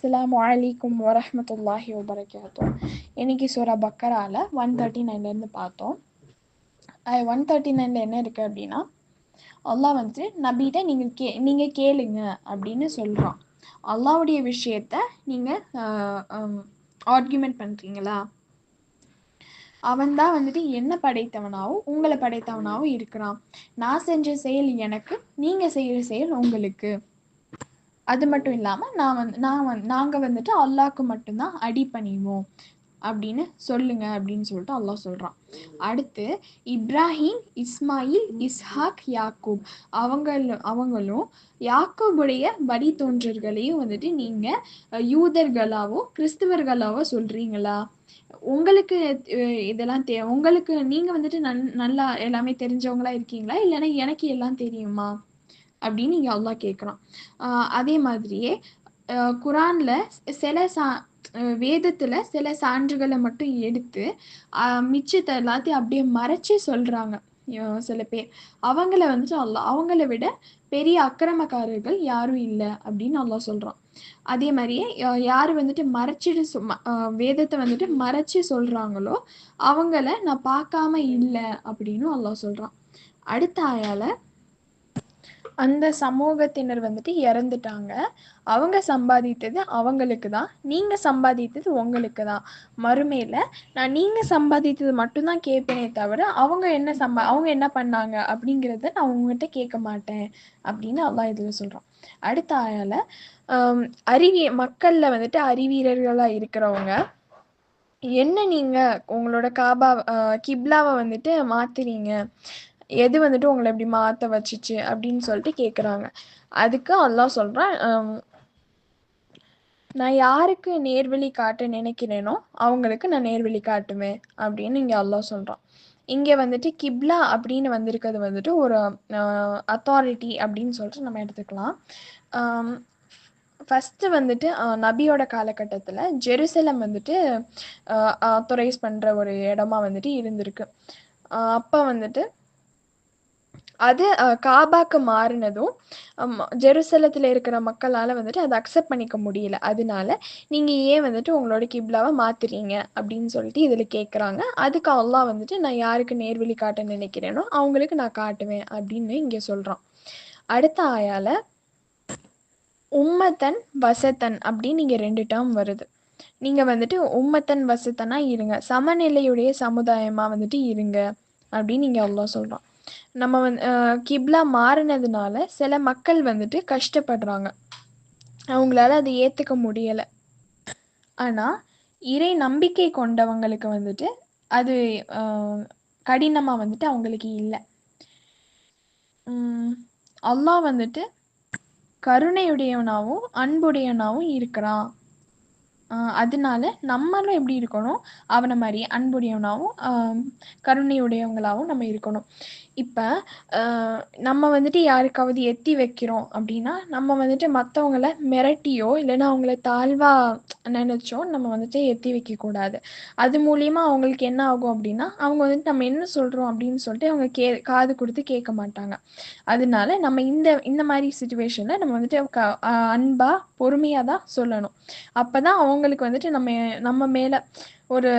அஸ்ஸலாமு அலைக்கும் வரஹ்மத்துல்லாஹி வபரகாத்துஹ். இன்னைக்கு சூரா பக்கரால 139லேருந்து பார்த்தோம். 139ல என்ன இருக்கு அப்படின்னா, அல்லாஹ் வந்துட்டு நபிகிட்ட நீங்க கேளுங்க அப்படின்னு சொல்றான். அல்லாஹ்வுடைய விஷயத்த நீங்க ஆர்கியூமெண்ட் பண்றீங்களா? அவன் தான் வந்துட்டு என்ன படைத்தவனாகவும் உங்களை படைத்தவனாகவும் இருக்கிறான். நான் செஞ்ச செயல் எனக்கு, நீங்க செய்யற செயல் உங்களுக்கு. அது மட்டும் இல்லாமல் நாங்கள் வந்துட்டு அல்லாஹ்க்கு மட்டும்தான் அடிபணிவோம் அப்படின்னு சொல்லுங்க அப்படின்னு சொல்லிட்டு அல்லாஹ் சொல்கிறான். அடுத்து இப்ராஹிம், இஸ்மாயில், இஸ்ஹாக், யாக்கூப் அவங்களும் யாக்கூபுடைய வழித்தோன்றல்களையும் வந்துட்டு நீங்கள் யூதர்களாவோ கிறிஸ்தவர்களாவோ சொல்கிறீங்களா? உங்களுக்கு இதெல்லாம் உங்களுக்கு நீங்கள் வந்துட்டு நல்லா எல்லாமே தெரிஞ்சவங்களா இருக்கீங்களா, இல்லைன்னா எனக்கு எல்லாம் தெரியுமா அப்படின்னு இங்கே அல்லாஹ் கேட்குறான். அதே மாதிரியே குரான்ல சில வேதத்துல சில சான்றுகளை மட்டும் எடுத்து மிச்சத்தை எல்லாத்தையும் அப்படியே மறைச்சு சொல்றாங்க சில பேர். அவங்கள வந்துட்டு அவங்கள விட பெரிய அக்கிரமக்காரர்கள் யாரும் இல்லை அப்படின்னு அல்லாஹ் சொல்றான். அதே மாதிரியே யாரு வந்துட்டு மறைச்சிட்டு வேதத்தை வந்துட்டு மறைச்சு சொல்றாங்களோ அவங்கள நான் பார்க்காம இல்லை அப்படின்னு அல்லாஹ் சொல்றான். அடுத்த ஆயால அந்த சமூகத்தினர் வந்துட்டு இறந்துட்டாங்க. அவங்க சம்பாதித்தது அவங்களுக்கு தான், நீங்க சம்பாதித்தது உங்களுக்கு தான். மறுமையில நான் நீங்க சம்பாதித்தது மட்டும்தான் கேட்பேனே தவிர அவங்க என்ன பண்ணாங்க அப்படிங்கிறத நான் உங்ககிட்ட கேட்க மாட்டேன் அப்படின்னு அல்லாஹ் இதுல சொல்றான். அடுத்த ஆயால மக்கள்ல வந்துட்டு அறிவீரர்களா இருக்கிறவங்க என்ன நீங்க உங்களோட கிப்லாவை வந்துட்டு மாத்துறீங்க, எது வந்துட்டு உங்களை இப்படி மாத்த வச்சுச்சு அப்படின்னு சொல்லிட்டு கேக்குறாங்க. அதுக்கு அல்லாஹ் சொல்றான், நான் யாருக்கு நேர்வழி காட்ட நினைக்கிறேனோ அவங்களுக்கு நான் நேர்வழி காட்டுவேன் அப்படின்னு இங்க அல்லாஹ் சொல்றான். இங்க வந்துட்டு கிப்லா அப்படின்னு வந்திருக்கிறது வந்துட்டு ஒரு அத்தாரிட்டி அப்படின்னு சொல்லிட்டு நம்ம எடுத்துக்கலாம். ஃபஸ்ட்டு வந்துட்டு நபியோட காலகட்டத்தில் ஜெருசலம் வந்துட்டு ஆத்தரைஸ் பண்ணுற ஒரு இடமா வந்துட்டு இருந்திருக்கு. அப்போ வந்துட்டு அது காபாக்கு மாறினதும் ஜெருசலத்தில் இருக்கிற மக்களால் வந்துட்டு அதை அக்செப்ட் பண்ணிக்க முடியல. அதனால நீங்கள் ஏன் வந்துட்டு உங்களோட கிப்லாவை மாற்றுறீங்க அப்படின்னு சொல்லிட்டு இதில் கேட்குறாங்க. அதுக்கு அல்லாஹ் வந்துட்டு நான் யாருக்கு நேர்வழி காட்ட நினைக்கிறேனோ அவங்களுக்கு நான் காட்டுவேன் அப்படின்னு இங்கே சொல்கிறான். அடுத்த ஆயால உம்மத்தன் வசத்தன் அப்படின்னு நீங்கள் 2 டேர்ம் வருது. நீங்கள் வந்துட்டு உம்மத்தன் வசத்தனா இருங்க, சமநிலையுடைய சமுதாயமாக வந்துட்டு இருங்க அப்படின்னு இங்கே அல்லாஹ் சொல்கிறான். நம்ம கிப்லா மாறினதுனால சில மக்கள் வந்துட்டு கஷ்டப்படுறாங்க, அவங்களால அதை ஏற்றுக்க முடியலை. ஆனால் இறை நம்பிக்கை கொண்டவங்களுக்கு வந்துட்டு அது கடினமாக வந்துட்டு அவங்களுக்கு இல்லை. அல்லாஹ் வந்துட்டு கருணையுடையவனாகவும் அன்புடையவனாகவும் இருக்கிறான். அதனால நம்மளும் எப்படி இருக்கணும், அவனை மாதிரி அன்புடையவனாகவும் கருணையுடையவங்களாகவும் நம்ம இருக்கணும். இப்போ நம்ம வந்துட்டு யாருக்காவது எத்தி வைக்கிறோம் அப்படின்னா நம்ம வந்துட்டு மற்றவங்கள மிரட்டியோ இல்லைன்னா அவங்கள தாழ்வாக நினச்சோ நம்ம வந்துட்டு எத்தி வைக்கக்கூடாது. அது மூலிமா அவங்களுக்கு என்ன ஆகும் அப்படின்னா அவங்க வந்துட்டு நம்ம என்ன சொல்கிறோம் அப்படின்னு சொல்லிட்டு அவங்க காது கொடுத்து கேட்க மாட்டாங்க. அதனால நம்ம இந்த மாதிரி சுச்சுவேஷனில் நம்ம வந்துட்டு அன்பாக பொறுமையாக தான் சொல்லணும். அப்போ தான் அவங்களுக்கு வந்துட்டு நம்ம மேலே ஒரு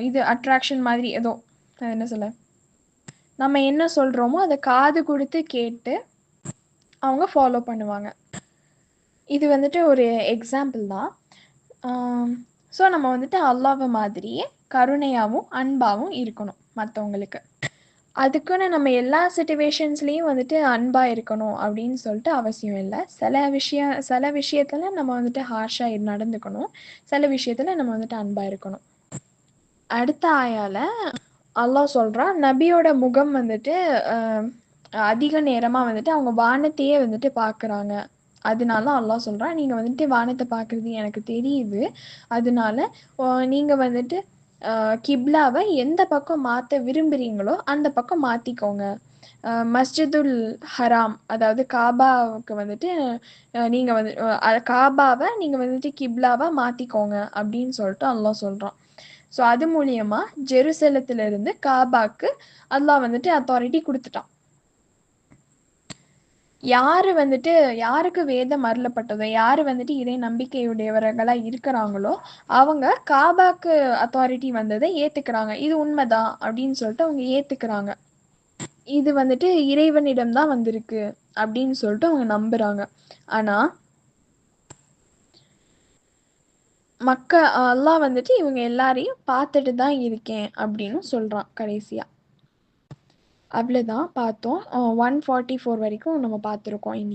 இது அட்ராக்ஷன் மாதிரி ஏதோ என்ன சொல்ல, நம்ம என்ன சொல்கிறோமோ அதை காது கொடுத்து கேட்டு அவங்க ஃபாலோ பண்ணுவாங்க. இது வந்துட்டு ஒரு எக்ஸாம்பிள் தான். ஸோ நம்ம வந்துட்டு அல்லாஹ் மாதிரியே கருணையாகவும் அன்பாகவும் இருக்கணும் மற்றவங்களுக்கு. அதுக்குன்னு நம்ம எல்லா சிச்சுவேஷன்ஸ்லேயும் வந்துட்டு அன்பாக இருக்கணும் அப்படின்னு சொல்லிட்டு அவசியம் இல்லை. சில விஷயத்தில் நம்ம வந்துட்டு ஹார்ஷாக நடந்துக்கணும், சில விஷயத்தில் நம்ம வந்துட்டு அன்பாக இருக்கணும். அடுத்த ஆயால அல்லாஹ் சொல்கிறான், நபியோட முகம் வந்துட்டு அதிக நேரமாக வந்துட்டு அவங்க வானத்தையே வந்துட்டு பார்க்குறாங்க. அதனால அல்லாஹ் சொல்கிறான், நீங்கள் வந்துட்டு வானத்தை பார்க்குறது எனக்கு தெரியுது, அதனால நீங்கள் வந்துட்டு கிப்லாவை எந்த பக்கம் மாற்ற விரும்புகிறீங்களோ அந்த பக்கம் மாற்றிக்கோங்க. மஸ்ஜிதுல் ஹராம் அதாவது காபாவுக்கு வந்துட்டு நீங்கள் வந்து காபாவை நீங்கள் வந்துட்டு கிப்லாவாக மாற்றிக்கோங்க அப்படின்னு சொல்லிட்டு அல்லாஹ் சொல்கிறான். ஸோ அது மூலியமா ஜெருசலத்திலிருந்து காபாக்கு அல்லாஹ் வந்துட்டு அத்தாரிட்டி கொடுத்துட்டான். யாரு வந்துட்டு யாருக்கு வேதம் அருளப்பட்டதோ, யாரு வந்துட்டு இறை நம்பிக்கையுடையவர்களா இருக்கிறாங்களோ, அவங்க காபாக்கு அத்தாரிட்டி வந்ததை ஏத்துக்கிறாங்க. இது உண்மைதான் அப்படின்னு சொல்லிட்டு அவங்க ஏத்துக்கிறாங்க. இது வந்துட்டு இறைவனிடம் தான் வந்திருக்கு அப்படின்னு சொல்லிட்டு அவங்க நம்புறாங்க. ஆனா அல்லாஹ் வந்துட்டு இவங்க எல்லாரையும் பார்த்துட்டு தான் இருக்கேன் அப்படின்னு சொல்றான் கடைசியா. அவ்வளோதான் பார்த்தோம். 144 வரைக்கும் நம்ம பார்த்துருக்கோம் இன்னைக்கு.